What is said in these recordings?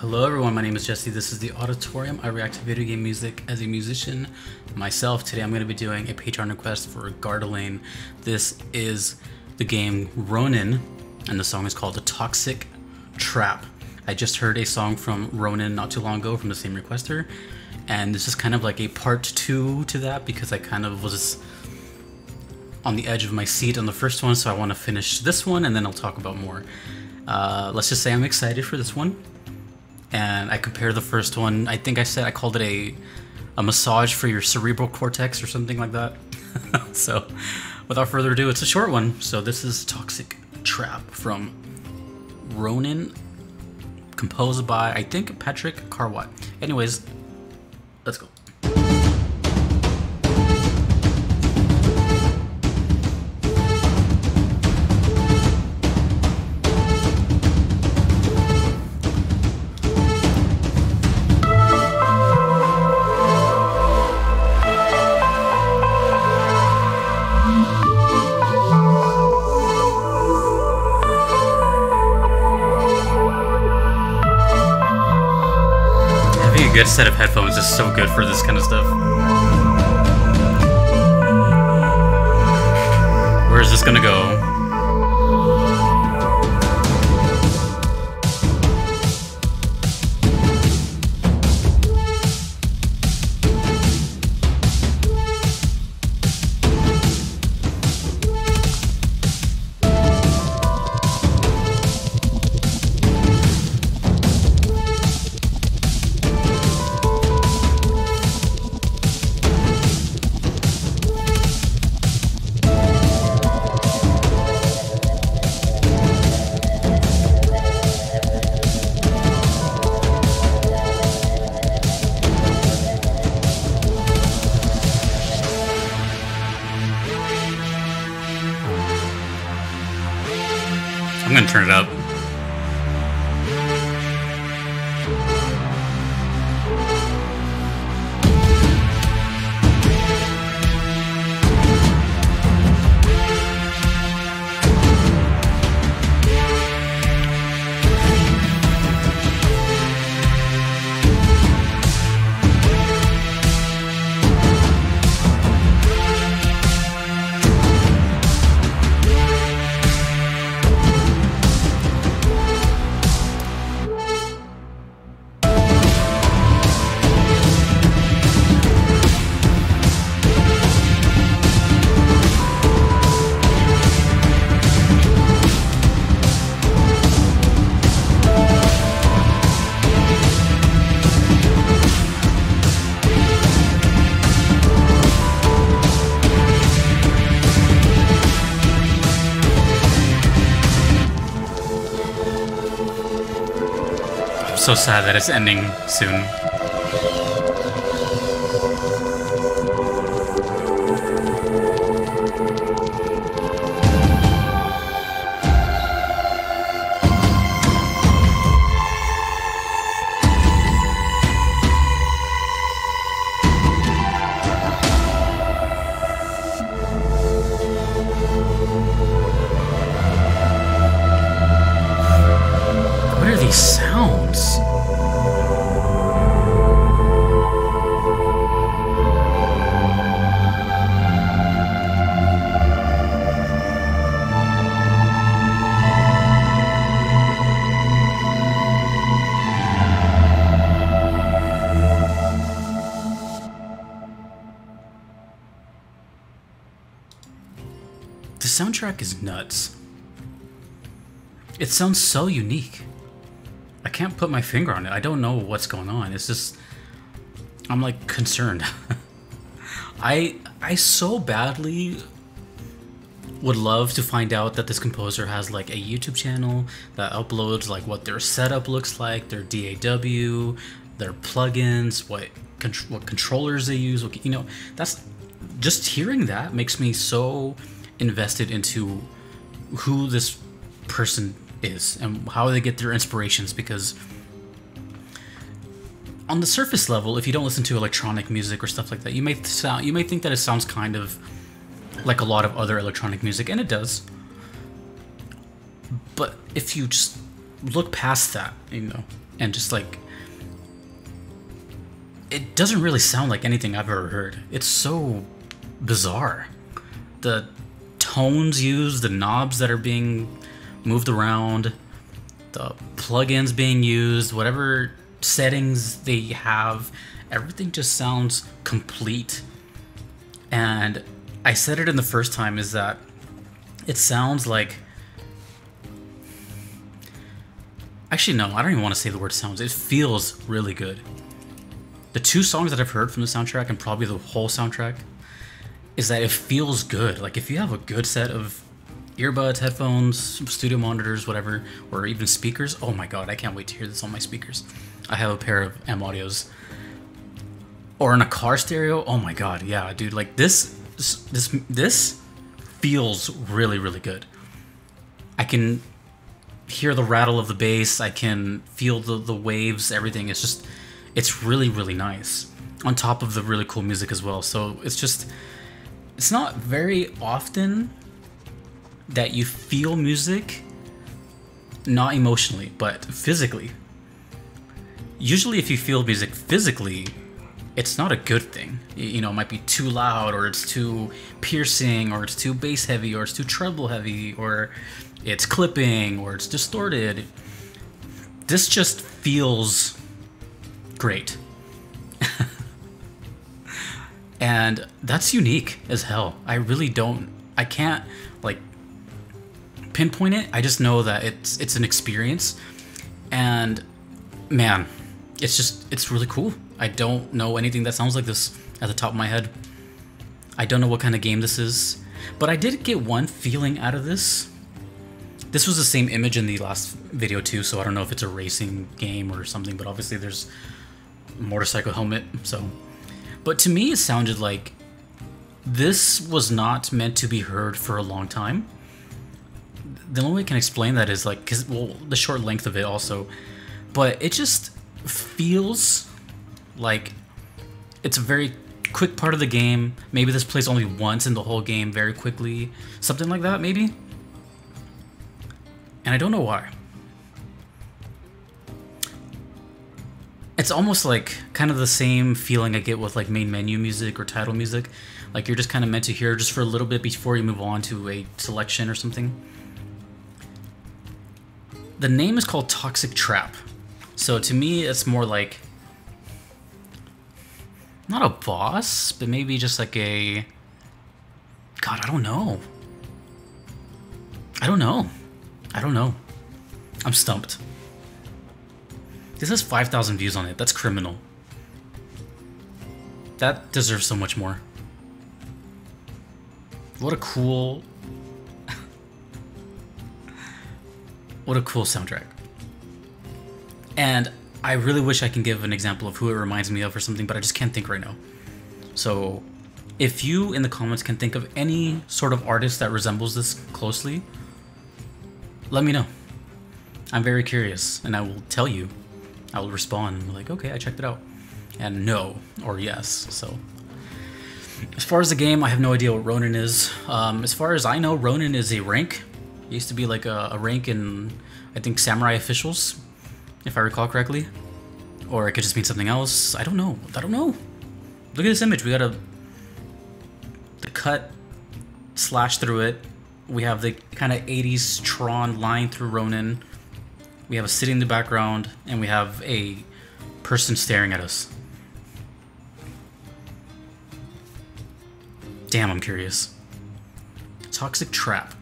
Hello everyone, my name is Jesse. This is the Auditorium. I react to video game music as a musician myself. Today I'm going to be doing a Patreon request for Gardelane. This is the game Ronin, and the song is called The Toxic Trap. I just heard a song from Ronin not too long ago from the same requester, and this is kind of like a part 2 to that because I kind of was on the edge of my seat on the first one, so I want to finish this one and then I'll talk about more. Let's just say I'm excited for this one. And I compare the first one. I think I called it a massage for your cerebral cortex or something like that. So without further ado, it's a short one. So this is Toxic Trap from Ronin, composed by, I think, Patryk Karwat. Anyways, let's go. A good set of headphones is so good for this kind of stuff. Where is this gonna go? I'm gonna turn it up. So sad that it's ending soon. What are these sounds? The soundtrack is nuts. It sounds so unique. I can't put my finger on it. I don't know what's going on. It's just, I'm like concerned. I so badly would love to find out that this composer has like a YouTube channel that uploads like what their setup looks like, their DAW, their plugins, what controllers they use. You know, that's just hearing that makes me so invested into who this person is and how they get their inspirations, because on the surface level, if you don't listen to electronic music or stuff like that, you may think that it sounds kind of like a lot of other electronic music, and it does. But if you just look past that, you know, and just like it doesn't really sound like anything I've ever heard. It's so bizarre. The tones used, the knobs that are being moved around, the plugins being used, whatever settings they have, everything just sounds complete. And I said it in the first time, is that it sounds like... Actually, no, I don't even want to say the word sounds. It feels really good. The two songs that I've heard from the soundtrack, and probably the whole soundtrack, is that it feels good. Like, if you have a good set of earbuds, headphones, studio monitors, whatever, or even speakers, oh my god, I can't wait to hear this on my speakers. I have a pair of M Audios. Or in a car stereo, oh my god, yeah, dude, like this feels really, really good. I can hear the rattle of the bass, I can feel the waves, everything. It's just, it's really, really nice. On top of the really cool music as well. So it's just, it's not very often that you feel music, not emotionally, but physically. Usually if you feel music physically, it's not a good thing. You know, it might be too loud, or it's too piercing, or it's too bass heavy, or it's too treble heavy, or it's clipping, or it's distorted. This just feels great. And that's unique as hell. I really don't, I can't like pinpoint it. I just know that it's an experience, and man, it's really cool. I don't know anything that sounds like this at the top of my head. I don't know what kind of game this is, but I did get one feeling out of this. This was the same image in the last video too, so I don't know if it's a racing game or something, but obviously there's a motorcycle helmet, so. But to me, it sounded like this was not meant to be heard for a long time. The only way I can explain that is like, well, the short length of it also, but it just feels like it's a very quick part of the game. Maybe this plays only once in the whole game very quickly. Something like that, maybe? And I don't know why. It's almost like kind of the same feeling I get with like main menu music or title music. Like you're just kind of meant to hear just for a little bit before you move on to a selection or something. The name is called Toxic Trap. So to me, it's more like, not a boss, but maybe just like a, God, I don't know. I don't know. I don't know. I'm stumped. This has 5,000 views on it. That's criminal. That deserves so much more. What a cool... what a cool soundtrack. And I really wish I can give an example of who it reminds me of or something, but I just can't think right now. So if you in the comments can think of any sort of artist that resembles this closely, let me know. I'm very curious, and I will tell you. I will respond and be like, okay, I checked it out. And no, or yes, so. As far as the game, I have no idea what Ronin is. As far as I know, Ronin is a rank. It used to be like a rank in, I think, Samurai Officials, if I recall correctly. Or it could just mean something else. I don't know. I don't know. Look at this image. We got the cut slash through it. We have the kind of 80s Tron line through Ronin. We have a city in the background, and we have a person staring at us. Damn, I'm curious. Toxic Trap.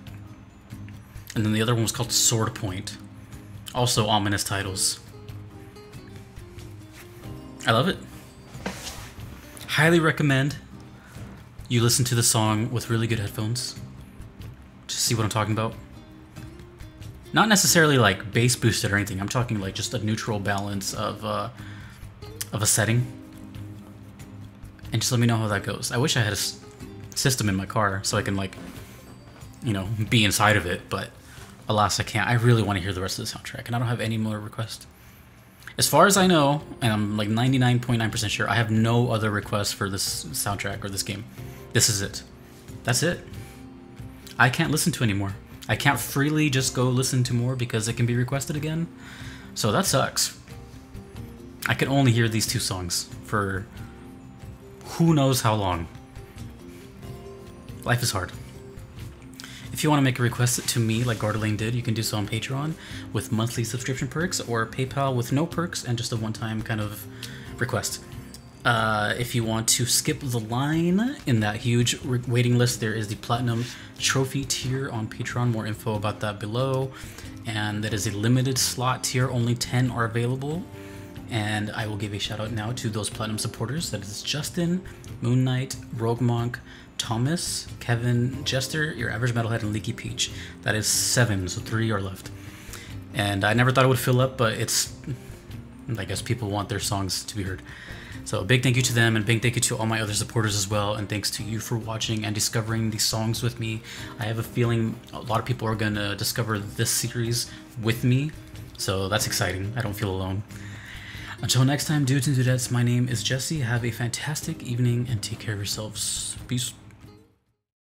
And then the other one was called Sword Point. Also ominous titles. I love it. Highly recommend you listen to the song with really good headphones. Just see what I'm talking about. Not necessarily like bass boosted or anything. I'm talking like just a neutral balance of a setting. And just let me know how that goes. I wish I had a system in my car so I can like, you know, be inside of it, but alas, I can't. I really want to hear the rest of the soundtrack, and I don't have any more requests. As far as I know, and I'm like 99.9% sure, I have no other requests for this soundtrack or this game. This is it. That's it. I can't listen to any more. I can't freely just go listen to more because it can be requested again. So that sucks. I could only hear these two songs for who knows how long. Life is hard. If you want to make a request to me like Gardelane did, you can do so on Patreon with monthly subscription perks, or PayPal with no perks and just a one-time kind of request. If you want to skip the line in that huge waiting list, there is the Platinum Trophy tier on Patreon. More info about that below. And that is a limited slot tier. Only 10 are available. And I will give a shout out now to those Platinum supporters. That is Justin, Moon Knight, Rogue Monk, Thomas, Kevin, Jester, Your Average Metalhead, and Leaky Peach. That is 7, so 3 are left. And I never thought it would fill up, but it's... I guess people want their songs to be heard. So a big thank you to them, and big thank you to all my other supporters as well, and thanks to you for watching and discovering these songs with me. I have a feeling a lot of people are going to discover this series with me, so that's exciting. I don't feel alone. Until next time, dudes and dudettes, my name is Jesse. Have a fantastic evening and take care of yourselves. Peace.